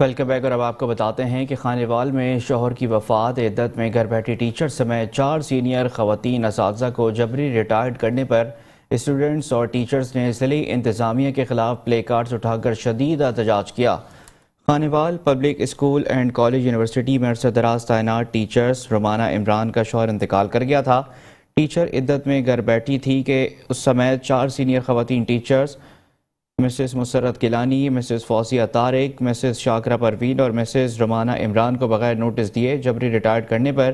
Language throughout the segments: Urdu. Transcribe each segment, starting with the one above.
Welcome back. اور اب آپ کو بتاتے ہیں کہ خانیوال میں شوہر کی وفات عدت میں گھر بیٹھی ٹیچر سمیت 4 سینئر خواتین اساتذہ کو جبری ریٹائرڈ کرنے پر اسٹوڈنٹس اور ٹیچرز نے ضلعی انتظامیہ کے خلاف پلے کارڈز اٹھا کر شدید احتجاج کیا۔ Khanewal public school and college university میں عرصہ دراز تعینات ٹیچرز رومانہ عمران کا شوہر انتقال کر گیا تھا۔ ٹیچر عدت میں گھر بیٹھی تھی کہ اس سمیت 4 سینئر خواتین ٹیچرز مسز مسرت گیلانی، مسز فوزیہ طارق، مسز شاکرہ پروین اور مسز رومانہ عمران کو بغیر نوٹس دیے جبری ریٹائرڈ کرنے پر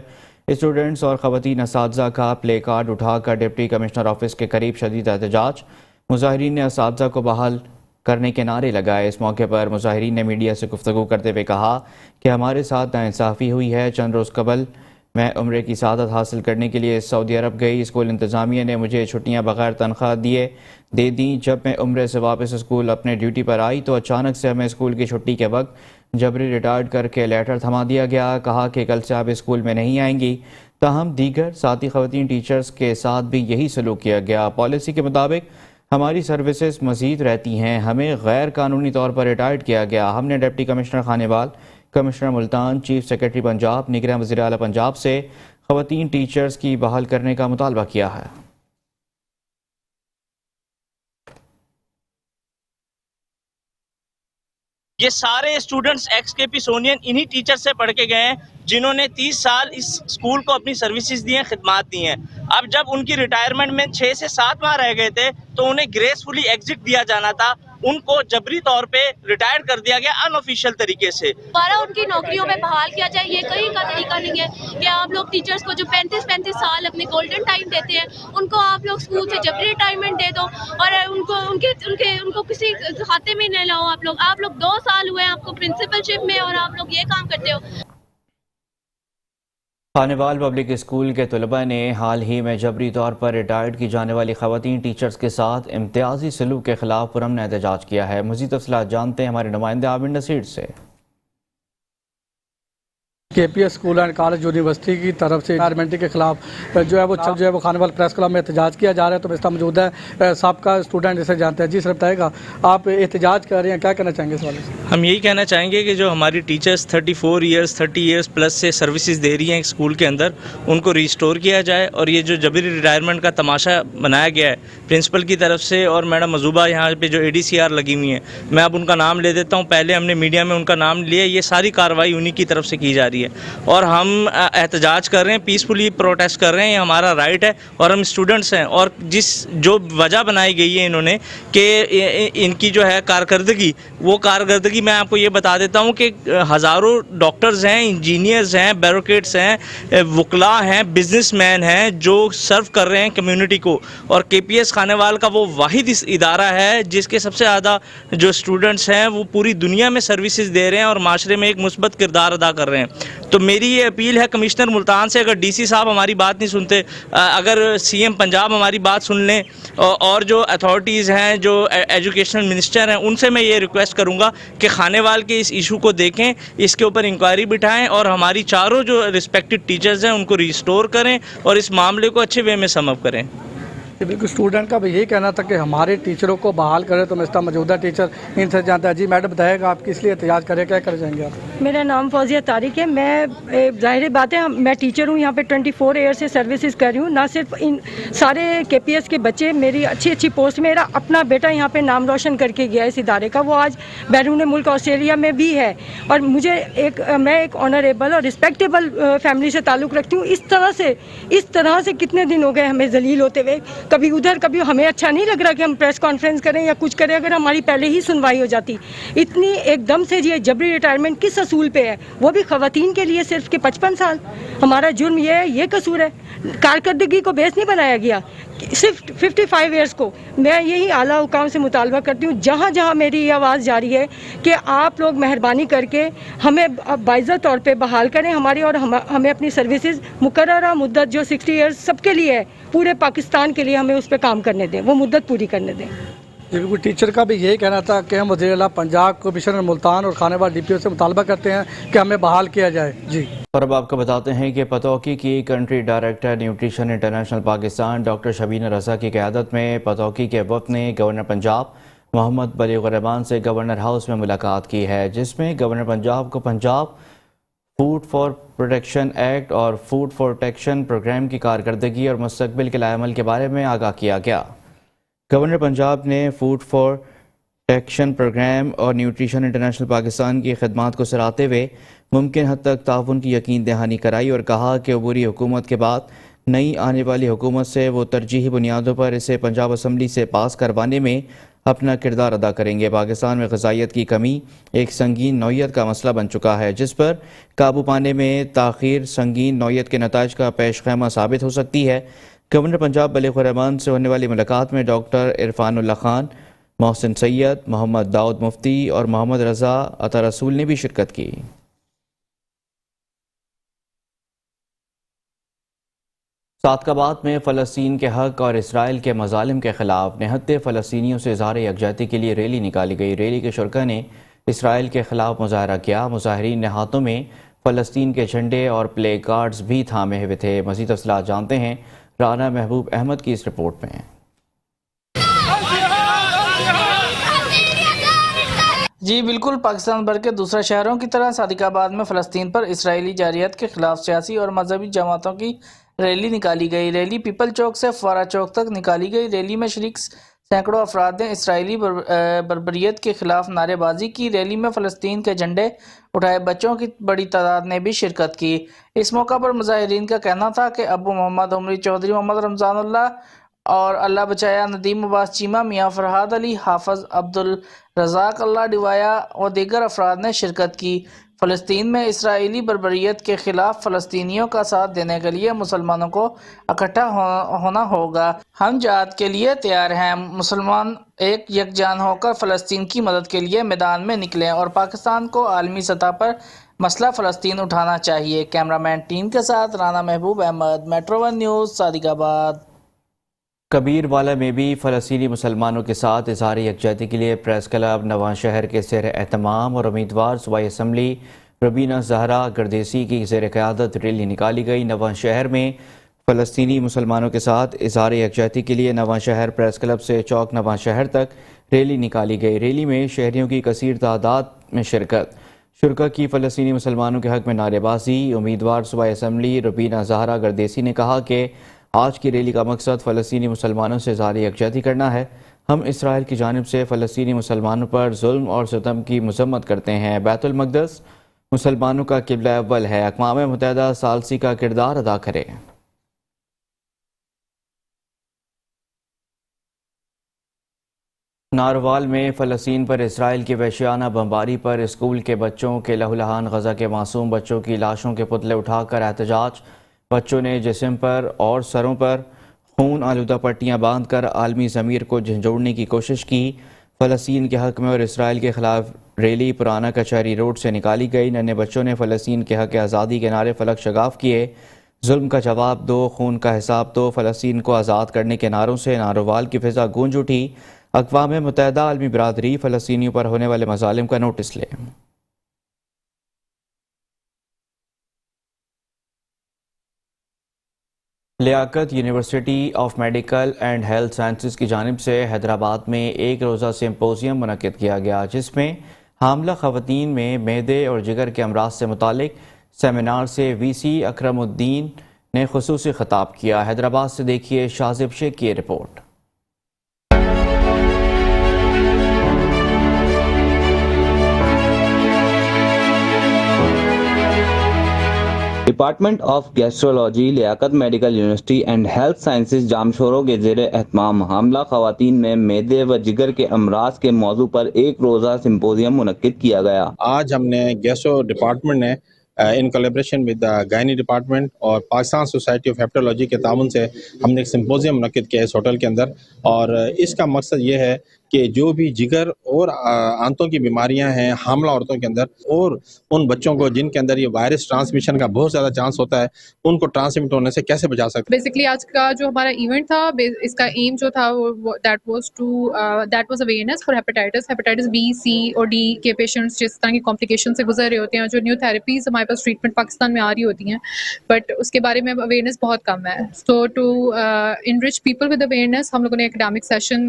اسٹوڈنٹس اور خواتین اساتذہ کا پلے کارڈ اٹھا کر ڈپٹی کمشنر آفس کے قریب شدید احتجاج۔ مظاہرین نے اساتذہ کو بحال کرنے کے نعرے لگائے۔ اس موقع پر مظاہرین نے میڈیا سے گفتگو کرتے ہوئے کہا کہ ہمارے ساتھ ناانصافی ہوئی ہے۔ چند روز قبل میں عمرے کی سعادت حاصل کرنے کے لیے سعودی عرب گئی۔ اسکول انتظامیہ نے مجھے چھٹیاں بغیر تنخواہ دے دیں۔ جب میں عمرے سے واپس اسکول اپنے ڈیوٹی پر آئی تو اچانک سے ہمیں اسکول کی چھٹی کے وقت جبری ریٹائرڈ کر کے لیٹر تھما دیا گیا۔ کہا کہ کل سے آپ اسکول میں نہیں آئیں گی۔ تاہم دیگر ساتھی خواتین ٹیچرز کے ساتھ بھی یہی سلوک کیا گیا۔ پالیسی کے مطابق ہماری سروسز مزید رہتی ہیں، ہمیں غیر قانونی طور پر ریٹائرڈ کیا گیا۔ ہم نے deputy commissioner Khanewal, commissioner Multan, chief secretary Punjab, نگراں وزیر اعلیٰ پنجاب سے خواتین ٹیچرز کی بحال کرنے کا مطالبہ کیا ہے۔ یہ سارے اسٹوڈنٹس ایکس کے پی سونین انہی ٹیچر سے پڑھ کے گئے ہیں جنہوں نے 30 سال اس اسکول کو اپنی سروسز دی ہیں، خدمات دی ہیں۔ اب جب ان کی ریٹائرمنٹ میں 6 سے 7 ماہ رہ گئے تھے تو انہیں گریسفلی ایگزٹ دیا جانا تھا، ان کو جبری طور پہ ریٹائر کر دیا گیا ان آفیشیل طریقے سے۔ دوبارہ ان کی نوکریوں میں بحال کیا جائے، یہ کہیں کا طریقہ نہیں ہے کہ آپ لوگ ٹیچرز کو جو 35 سال اپنے گولڈن ٹائم دیتے ہیں ان کو آپ لوگ اسکول سے جبری ریٹائرمنٹ دے دو اور ان کو کسی کھاتے میں نہ لاؤ۔ آپ لوگ 2 سال ہوئے ہیں آپ کو پرنسپل شپ میں اور آپ لوگ یہ کام کرتے ہو۔ خانیوال پبلک اسکول کے طلباء نے حال ہی میں جبری طور پر ریٹائرڈ کی جانے والی خواتین ٹیچرز کے ساتھ امتیازی سلوک کے خلاف پرامن احتجاج کیا ہے۔ مزید تفصیلات جانتے ہیں ہمارے نمائندے عامر نصیر سے۔ کے P S school and college university کی طرف سے ریٹائرمنٹ کے خلاف جو ہے وہ خانیوال پریس کلب میں احتجاج کیا جا رہا ہے۔ تو اس موجود ہے سابقہ اسٹوڈنٹ جسے جانتے ہیں، جی سر بتائے گا آپ احتجاج کر رہے ہیں، کیا کہنا چاہیں گے اس والے سے؟ ہم یہی کہنا چاہیں گے کہ جو ہماری ٹیچرز 30 ایئرس پلس سے سروسز دے رہی ہیں اسکول کے اندر، ان کو ریسٹور کیا جائے۔ اور یہ جو جبری ریٹائرمنٹ کا تماشا بنایا گیا ہے پرنسپل کی طرف سے اور میڈم مزوبہ یہاں پہ جو ADCR لگی ہوئی ہیں، میں اب ان کا نام لے دیتا ہوں، پہلے ہم نے میڈیا میں ان کا نام لیا، یہ ساری کارروائی انہی کی طرف سے کی جا رہی ہے اور ہم احتجاج کر رہے ہیں، پیسفلی پروٹیسٹ کر رہے ہیں، یہ ہمارا رائٹ ہے اور ہم اسٹوڈنٹس ہیں۔ اور جو وجہ بنائی گئی ہے انہوں نے کہ ان کی جو ہے کارکردگی، وہ کارکردگی میں آپ کو یہ بتا دیتا ہوں کہ ہزاروں ڈاکٹرز ہیں، انجینئرز ہیں، بیوروکریٹس ہیں، وکلاء ہیں، بزنس مین ہیں جو سرو کر رہے ہیں کمیونٹی کو، اور KPS خانیوال کا وہ واحد ادارہ ہے جس کے سب سے زیادہ جو اسٹوڈنٹس ہیں وہ پوری دنیا میں سروسز دے رہے ہیں اور معاشرے میں ایک مثبت کردار ادا کر رہے ہیں۔ تو میری یہ اپیل ہے کمشنر ملتان سے، اگر DC صاحب ہماری بات نہیں سنتے، اگر CM پنجاب ہماری بات سن لیں، اور جو اتھارٹیز ہیں، جو ایجوکیشنل منسٹر ہیں، ان سے میں یہ ریکویسٹ کروں گا کہ خانیوال کے اس ایشو کو دیکھیں، اس کے اوپر انکوائری بٹھائیں اور ہماری چاروں جو رسپیکٹڈ ٹیچرز ہیں ان کو ریسٹور کریں اور اس معاملے کو اچھے وے میں سم اپ کریں۔ بالکل اسٹوڈنٹ کا بھی یہی کہنا تھا کہ ہمارے ٹیچروں کو بحال کرے، تو مسئلہ موجودہ ٹیچر ان سے جانتا ہے۔ جی میڈم بتائے گا آپ کس لیے احتجاج کریں، کیا کر جائیں گے آپ؟ میرا نام فوزیہ طارق ہے، میں ظاہر بات ہے میں ٹیچر ہوں، یہاں پہ 24 ایئر سے سروسز کر رہی ہوں۔ نہ صرف ان سارے KPS کے بچے میری اچھی پوسٹ، میرا اپنا بیٹا یہاں پہ نام روشن کر کے گیا اس ادارے کا، وہ آج بیرون ملک آسٹریلیا میں بھی ہے، اور مجھے میں ایک آنریبل اور رسپیکٹیبل فیملی سے تعلق رکھتی ہوں۔ اس طرح سے کتنے دن ہو گئے ہمیں ذلیل ہوتے ہوئے، کبھی ادھر کبھی ہمیں اچھا نہیں لگ رہا کہ ہم پریس کانفرنس کریں یا کچھ کریں، اگر ہماری پہلے ہی سنوائی ہو جاتی۔ اتنی ایک دم سے یہ جبری ریٹائرمنٹ کس اصول پہ ہے، وہ بھی خواتین کے لیے صرف کہ 55 سال۔ ہمارا جرم یہ ہے، یہ قصور ہے، کارکردگی کو بیس نہیں بنایا گیا، صرف 55 ایئرس کو۔ میں یہی اعلیٰ حکام سے مطالبہ کرتی ہوں، جہاں جہاں میری یہ آواز جاری ہے کہ آپ لوگ مہربانی کر کے ہمیں باعزت طور پہ بحال کریں ہماری، اور ہمیں اپنی سروسز مقررہ مدت جو 60 ایئرس سب کے لیے ہے، پورے پاکستان کے لیے ہمیں اس پہ کام کرنے دیں، وہ مدت پوری کرنے دیں۔ بالکل ٹیچر کا بھی یہی کہنا تھا کہ ہم وزیر اعلیٰ پنجاب، کمشنر ملتان اور خانیوال DPO سے مطالبہ کرتے ہیں کہ ہمیں بحال کیا جائے۔ جی اور اب آپ کو بتاتے ہیں کہ پتوکی کی country director nutrition international Pakistan doctor Shabina Raza کی قیادت میں پتوکی کے وفد نے گورنر پنجاب محمد بلیغ الرحمان سے گورنر ہاؤس میں ملاقات کی ہے، جس میں گورنر پنجاب کو Punjab food for protection act اور فوڈ فار پروٹیکشن پروگرام کی کارکردگی اور مستقبل کے لائحہ عمل کے بارے میں آگاہ کیا گیا۔ گورنر پنجاب نے فوڈ فار پروٹیکشن پروگرام اور نیوٹریشن انٹرنیشنل پاکستان کی خدمات کو سراہتے ہوئے ممکن حد تک تعاون کی یقین دہانی کرائی اور کہا کہ عبوری حکومت کے بعد نئی آنے والی حکومت سے وہ ترجیحی بنیادوں پر اسے پنجاب اسمبلی سے پاس کروانے میں اپنا کردار ادا کریں گے۔ پاکستان میں غذائیت کی کمی ایک سنگین نوعیت کا مسئلہ بن چکا ہے، جس پر قابو پانے میں تاخیر سنگین نوعیت کے نتائج کا پیش خیمہ ثابت ہو سکتی ہے۔ گورنر پنجاب بلیغ الرحمان سے ہونے والی ملاقات میں ڈاکٹر عرفان اللہ خان، محسن سید، محمد داؤد مفتی اور محمد رضا عطا رسول نے بھی شرکت کی۔ سعادت آباد میں فلسطین کے حق اور اسرائیل کے مظالم کے خلاف نہتے فلسطینیوں سے اظہار یکجہتی کے لیے ریلی نکالی گئی۔ ریلی کے شرکاء نے اسرائیل کے خلاف مظاہرہ کیا۔ مظاہرین نے ہاتھوں میں فلسطین کے جھنڈے اور پلے کارڈز بھی تھامے ہوئے تھے۔ مزید تفصیلات جانتے ہیں رانا محبوب احمد کی اس رپورٹ میں۔ جی بالکل، پاکستان بھر کے دوسرے شہروں کی طرح صادق آباد میں فلسطین پر اسرائیلی جارحیت کے خلاف سیاسی اور مذہبی جماعتوں کی ریلی نکالی گئی۔ ریلی پیپل چوک سے فوارہ چوک تک نکالی گئی۔ ریلی میں شریک سینکڑوں افراد نے اسرائیلی بربریت کے خلاف نعرے بازی کی۔ ریلی میں فلسطین کے جھنڈے اٹھائے بچوں کی بڑی تعداد نے بھی شرکت کی۔ اس موقع پر مظاہرین کا کہنا تھا کہ ابو محمد عمری چودھری، محمد رمضان اللہ اور اللہ بچایا، ندیم عباس چیمہ، میاں فرحاد علی، حافظ عبدالرزاق اللہ ڈوایا اور دیگر افراد نے شرکت کی۔ فلسطین میں اسرائیلی بربریت کے خلاف فلسطینیوں کا ساتھ دینے کے لیے مسلمانوں کو اکٹھا ہونا ہوگا۔ ہم جہاد کے لیے تیار ہیں۔ مسلمان ایک یکجان ہو کر فلسطین کی مدد کے لیے میدان میں نکلیں اور پاکستان کو عالمی سطح پر مسئلہ فلسطین اٹھانا چاہیے۔ کیمرامین ٹیم کے ساتھ رانا محبوب احمد، میٹرو ون نیوز، صادق آباد۔ کبیر والا میں بھی فلسطینی مسلمانوں کے ساتھ اظہار یکجہتی کے لیے پریس کلب نواں شہر کے زیر اہتمام اور امیدوار صوبائی اسمبلی ربینہ زہرا گردیسی کی زیر قیادت ریلی نکالی گئی۔ نواں شہر میں فلسطینی مسلمانوں کے ساتھ اظہار یکجہتی کے لیے نواں شہر پریس کلب سے چوک نواں شہر تک ریلی نکالی گئی۔ ریلی میں شہریوں کی کثیر تعداد میں شرکت۔ شرکا کی فلسطینی مسلمانوں کے حق میں نعرے بازی۔ امیدوار صوبائی اسمبلی ربینہ زہرا گردیسی نے کہا کہ آج کی ریلی کا مقصد فلسطینی مسلمانوں سے اظہار یکجہتی کرنا ہے۔ ہم اسرائیل کی جانب سے فلسطینی مسلمانوں پر ظلم اور ستم کی مذمت کرتے ہیں۔ بیت المقدس مسلمانوں کا قبلہ اول ہے۔ اقوام متحدہ ثالثی کا کردار ادا کرے۔ ناروال میں فلسطین پر اسرائیل کی وحشیانہ بمباری پر اسکول کے بچوں کے لہولہان غزہ کے معصوم بچوں کی لاشوں کے پتلے اٹھا کر احتجاج۔ بچوں نے جسم پر اور سروں پر خون آلودہ پٹیاں باندھ کر عالمی ضمیر کو جھنجھوڑنے کی کوشش کی۔ فلسطین کے حق میں اور اسرائیل کے خلاف ریلی پرانا کچہری روڈ سے نکالی گئی۔ ننھے بچوں نے فلسطین کے حق آزادی کے نعرے فلک شگاف کیے۔ ظلم کا جواب دو، خون کا حساب دو، فلسطین کو آزاد کرنے کے نعروں سے ناروال کی فضا گونج اٹھی۔ اقوام متحدہ عالمی برادری فلسطینیوں پر ہونے والے مظالم کا نوٹس لے۔ Liaquat university of medical and health sciences کی جانب سے حیدرآباد میں ایک روزہ سمپوزیم منعقد کیا گیا، جس میں حاملہ خواتین میں معدے اور جگر کے امراض سے متعلق سیمینار سے وی سی اکرم الدین نے خصوصی خطاب کیا۔ حیدرآباد سے دیکھیے شاذب شیخ کی report. Department of gastrology Liaquat medical university and health sciences Jamshoro کے زیر اہتمام حاملہ خواتین میں معدے و جگر کے امراض کے موضوع پر ایک روزہ سمپوزیم منعقد کیا گیا۔ آج ہم نے گیسٹرو ڈپارٹمنٹ نے ان کولیبریشن ود گائنی ڈپارٹمنٹ اور پاکستان سوسائٹی آف ہیپٹولوجی کے تعاون سے ہم نے ایک سمپوزیم منعقد کیا اس ہوٹل کے اندر، اور اس کا مقصد یہ ہے کہ جو بھی جگر اور آنتوں کی بیماریاں ہیں حاملہ عورتوں کے اندر اور ان بچوں کو جن کے اندر یہ وائرس ٹرانسمیشن کا بہت زیادہ چانس ہوتا ہے، ان کو ٹرانسمٹ ہونے سے کیسے بچا سکتے ہیں۔ بیسکلی آج کا جو ہمارا ایونٹ تھا، اس کا ایم جو تھا that was awareness for hepatitis B, C اور ڈی کے پیشنٹس جس طرح کی کمپلیکیشن سے گزر رہے ہوتے ہیں، جو نیو تھراپیز ہمارے پاس ٹریٹمنٹ پاکستان میں آ رہی ہوتی ہیں، بٹ اس کے بارے میں اویئرنیس بہت کم ہے۔ So to enrich people with awareness ہم لوگوں نے اکیڈمک سیشن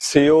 CO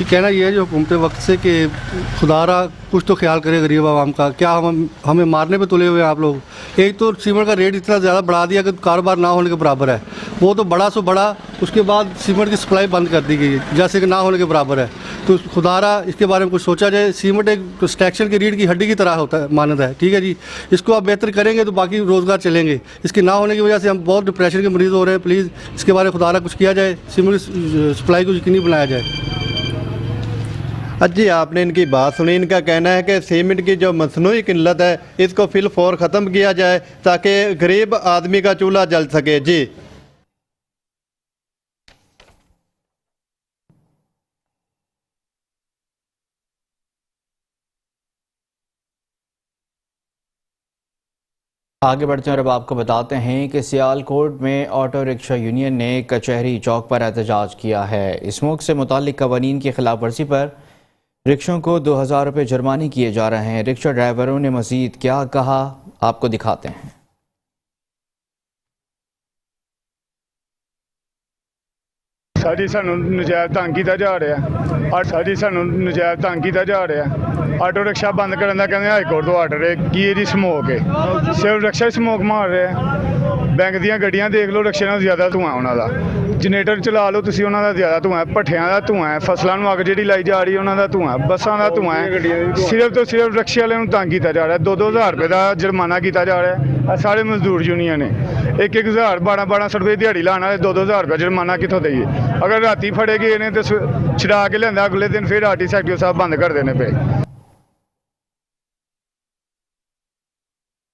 یہ کہنا یہ ہے جو حکومت وقت سے کہ خدا را کچھ تو خیال کرے غریب عوام کا. کیا ہمیں مارنے پہ تلے ہوئے ہیں آپ لوگ. ایک تو سیمنٹ کا ریٹ اتنا زیادہ بڑھا دیا کہ کاروبار نہ ہونے کے برابر ہے. وہ تو بڑا سو بڑا, اس کے بعد سیمنٹ کی سپلائی بند کر دی گئی جیسے کہ نہ ہونے کے برابر ہے. تو خدا را اس کے بارے میں کچھ سوچا جائے. سیمنٹ ایک اسٹیکشن کی ریڑھ کی ہڈی کی طرح ہوتا ہے, مانند ہے, ٹھیک ہے جی. اس کو آپ بہتر کریں گے تو باقی روزگار چلیں گے. اس کے نہ ہونے کی وجہ سے ہم بہت ڈپریشن کے مریض ہو رہے ہیں. پلیز اس کے بارے میں خدا را کچھ کیا جائے, سیمنٹ کی سپلائی کو یقینی بنایا جائے. جی آپ نے ان کی بات سنی. ان کا کہنا ہے کہ سیمنٹ کی جو مصنوعی قلت ہے اس کو فی الفور ختم کیا جائے تاکہ غریب آدمی کا چولہا جل سکے. جی آگے بڑھتے ہیں اور اب آپ کو بتاتے ہیں کہ سیالکوٹ میں آٹو رکشہ یونین نے کچہری چوک پر احتجاج کیا ہے. اسموک سے متعلق قوانین کی خلاف ورزی پر رکشوں کو 2000 روپے جرمانے کیے جا رہے ہیں. رکشہ ڈرائیوروں نے مزید کیا کہا آپ کو دکھاتے ہیں. ساری سانوں نجائز تنگ کیتا جا رہا ہے. آٹو رکشا بند کرنے کا کہتے ہائی کورٹ تو آرڈر ہے. کی یہ سموک ہے, صرف رکشا ہی سموک مار رہے ہیں. بینک دیا گڈیاں دیکھ لو, رکشے نال زیادہ دھواں انہوں کا. جنریٹر چلا لو تسی, انہوں کا زیادہ دھواں ہے. بھٹیاں کا دھواں ہے. فصلوں نو اگ جہی لائی جا رہی ہے انہوں کا دھواں ہے. بساں کا دھواں ہے. صرف تو صرف رکشے والے تنگ کیتا جا رہا ہے. 2-2000 روپے کا جرمانہ کیتا جا رہا ہے. سارے مزدور یونین نے 1-1000 1200 روپے دیہڑی لانا ہے. 2-2000 روپے جرمانہ کتوں دئیے. اگر راتی پھڑے گئے نے تو چھڑا کے لیا اگلے دن پھر آرٹی ایکٹیو صاحب بند کر دینے پہ.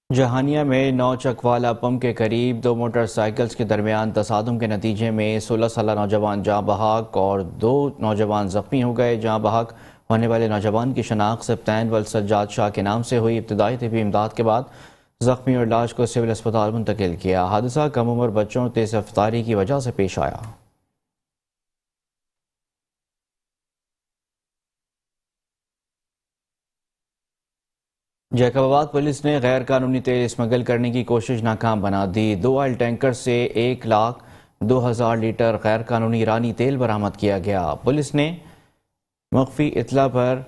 جہانیہ میں نو چکوالا پمپ کے قریب 2 موٹر سائیکلز کے درمیان تصادم کے نتیجے میں 16 سالہ نوجوان جاں بحق اور 2 نوجوان زخمی ہو گئے. جاں بحق ہونے والے نوجوان کی شناخت سبطین والسجاد شاہ کے نام سے ہوئی. ابتدائی طبی امداد کے بعد زخمی اور لاش کو سول اسپتال منتقل کیا. حادثہ کم عمر بچوں تیز رفتاری کی وجہ سے پیش آیا. جیکب آباد پولیس نے غیر قانونی تیل اسمگل کرنے کی کوشش ناکام بنا دی. 2 آئل ٹینکر سے 1,02,000 لیٹر غیر قانونی ایرانی تیل برآمد کیا گیا. پولیس نے مخفی اطلاع پر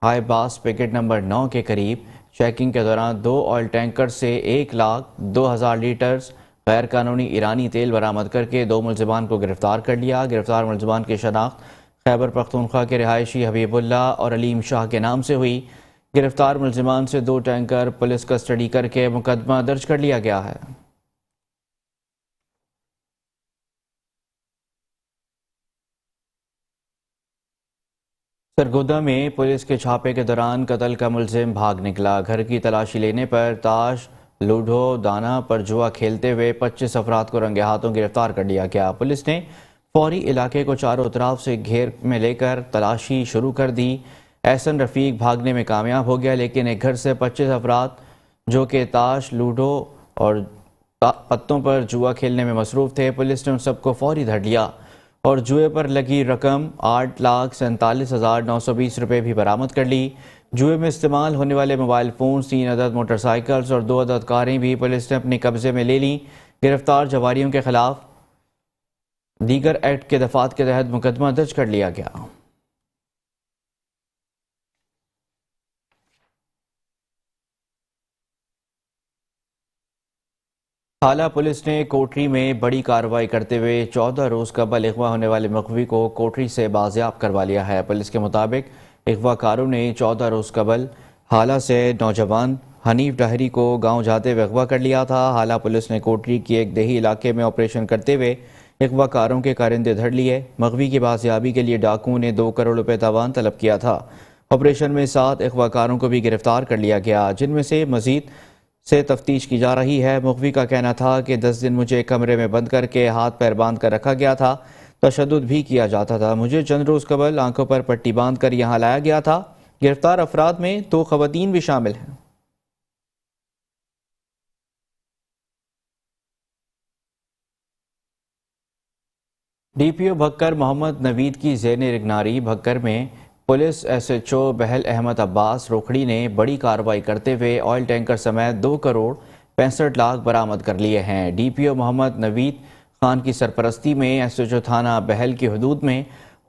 ہائی باس پیکٹ نمبر 9 کے قریب چیکنگ کے دوران 2 آئل ٹینکر سے 1,02,000 لیٹر غیر قانونی ایرانی تیل برآمد کر کے 2 ملزمان کو گرفتار کر لیا. گرفتار ملزمان کی شناخت خیبر پختونخوا کے رہائشی حبیب اللہ اور علیم شاہ کے نام سے ہوئی. گرفتار ملزمان سے 2 ٹینکر پولیس کسٹڈی کر کے مقدمہ درج کر لیا گیا ہے. سرگودا میں پولیس کے چھاپے کے دوران قتل کا ملزم بھاگ نکلا. گھر کی تلاشی لینے پر تاش، لوڈو، دانا پر جوا کھیلتے ہوئے 25 افراد کو رنگے ہاتھوں گرفتار کر لیا گیا. پولیس نے فوری علاقے کو چاروں طرف سے گھیر میں لے کر تلاشی شروع کر دی. احسن رفیق بھاگنے میں کامیاب ہو گیا، لیکن ایک گھر سے 25 افراد جو کہ تاش، لوڈو اور پتوں پر جوا کھیلنے میں مصروف تھے، پولیس نے ان سب کو فوری دھر لیا اور جوئے پر لگی رقم 8,47,920 روپے بھی برآمد کر لی. جوئے میں استعمال ہونے والے موبائل فون، 3 عدد موٹر سائیکلز اور 2 عدد کاریں بھی پولیس نے اپنے قبضے میں لے لیں. گرفتار جواریوں کے خلاف دیگر ایکٹ کے دفعات کے تحت مقدمہ درج کر لیا گیا. حالہ پولیس نے کوٹری میں بڑی کارروائی کرتے ہوئے 14 روز قبل اغوا ہونے والے مغوی کو کوٹری سے بازیاب کروا لیا ہے. پولیس کے مطابق اغوا کاروں نے 14 روز قبل حالہ سے نوجوان حنیف ڈاہری کو گاؤں جاتے ہوئے اغوا کر لیا تھا. حالہ پولیس نے کوٹری کے ایک دیہی علاقے میں آپریشن کرتے ہوئے اغوا کاروں کے کارندے دھر لیے. مغوی کی بازیابی کے لیے ڈاکوؤں نے 2 کروڑ روپے تاوان طلب کیا تھا. آپریشن میں 7 اغوا کاروں کو بھی گرفتار کر لیا گیا، جن میں سے مزید سے تفتیش کی جا رہی ہے. مغوی کا کہنا تھا کہ 10 دن مجھے کمرے میں بند کر کے ہاتھ پیر باندھ کر رکھا گیا تھا، تشدد بھی کیا جاتا تھا. مجھے چند روز قبل آنکھوں پر پٹی باندھ کر یہاں لایا گیا تھا. گرفتار افراد میں 2 خواتین بھی شامل ہیں. ڈی پی او بھکر محمد نوید کی زیر نگرانی بھکر میں police S H O Bahal Ahmad Abbas Rokhri نے بڑی کارروائی کرتے ہوئے آئل ٹینکر سمیت 2 کروڑ 65 لاکھ برآمد کر لیے ہیں. ڈی پی او محمد نوید خان کی سرپرستی میں ایس ایچ او تھانہ بہل کی حدود میں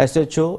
SHO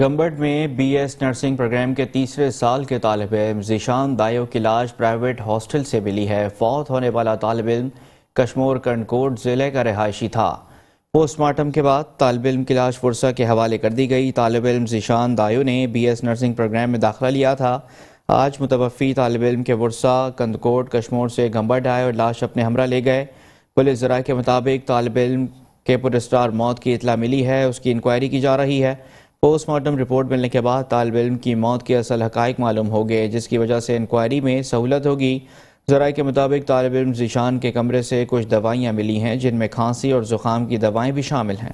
گمبٹ میں بی ایس نرسنگ پروگرام کے تیسرے سال کے طالب علم ذیشان دایو کی لاش پرائیویٹ ہاسٹل سے ملی ہے۔ فوت ہونے والا طالب علم کشمور کنڈکوٹ ضلع کا رہائشی تھا۔ پوسٹ مارٹم کے بعد طالب علم کی لاش ورثہ کے حوالے کر دی گئی۔ طالب علم ذیشان دایو نے بی ایس نرسنگ پروگرام میں داخلہ لیا تھا۔ آج متوفی طالب علم کے ورثہ کندکوٹ کشمور سے گمبٹ آئے اور لاش اپنے ہمراہ لے گئے۔ پولیس ذرائع کے مطابق طالب علم کے پراسرار موت کی اطلاع ملی ہے، اس کی انکوائری کی جا رہی ہے۔ پوسٹ مارٹم رپورٹ ملنے کے بعد طالب علم کی موت کے اصل حقائق معلوم ہو گئے، جس کی وجہ سے انکوائری میں سہولت ہوگی۔ ذرائع کے مطابق طالب علم ذیشان کے کمرے سے کچھ دوائیاں ملی ہیں، جن میں کھانسی اور زکام کی دوائیں بھی شامل ہیں۔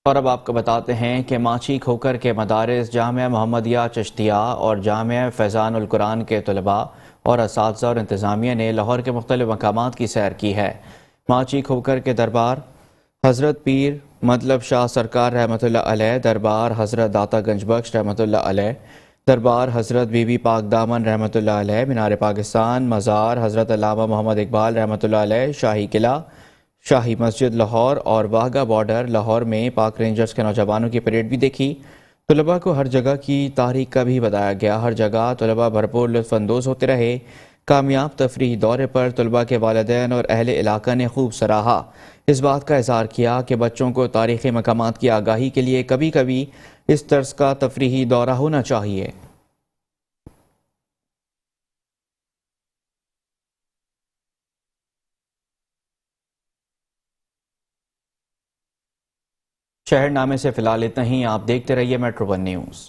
اور اب آپ کو بتاتے ہیں کہ ماچھی کھوکر کے مدارس جامعہ محمدیہ چشتیہ اور جامعہ فیضان القرآن کے طلباء اور اساتذہ اور انتظامیہ نے لاہور کے مختلف مقامات کی سیر کی ہے۔ ماچھی کھوکر کے دربار حضرت پیر مطلب شاہ سرکار رحمۃ اللہ علیہ، دربار حضرت داتا گنج بخش رحمۃ اللہ علیہ، دربار حضرت بی بی پاک دامن رحمۃ اللہ علیہ، مینار پاکستان، مزار حضرت علامہ محمد اقبال رحمۃ اللہ علیہ، شاہی قلعہ، شاہی مسجد لاہور اور واہگہ بارڈر لاہور میں پاک رینجرز کے نوجوانوں کی پریڈ بھی دیکھی۔ طلباء کو ہر جگہ کی تاریخ کا بھی بتایا گیا۔ ہر جگہ طلباء بھرپور لطف اندوز ہوتے رہے۔ کامیاب تفریحی دورے پر طلباء کے والدین اور اہل علاقہ نے خوب سراہا۔ اس بات کا اظہار کیا کہ بچوں کو تاریخی مقامات کی آگاہی کے لیے کبھی کبھی اس طرز کا تفریحی دورہ ہونا چاہیے۔ شہر نامے سے فی الحال اتنا ہی۔ آپ دیکھتے رہیے میٹرو ون نیوز۔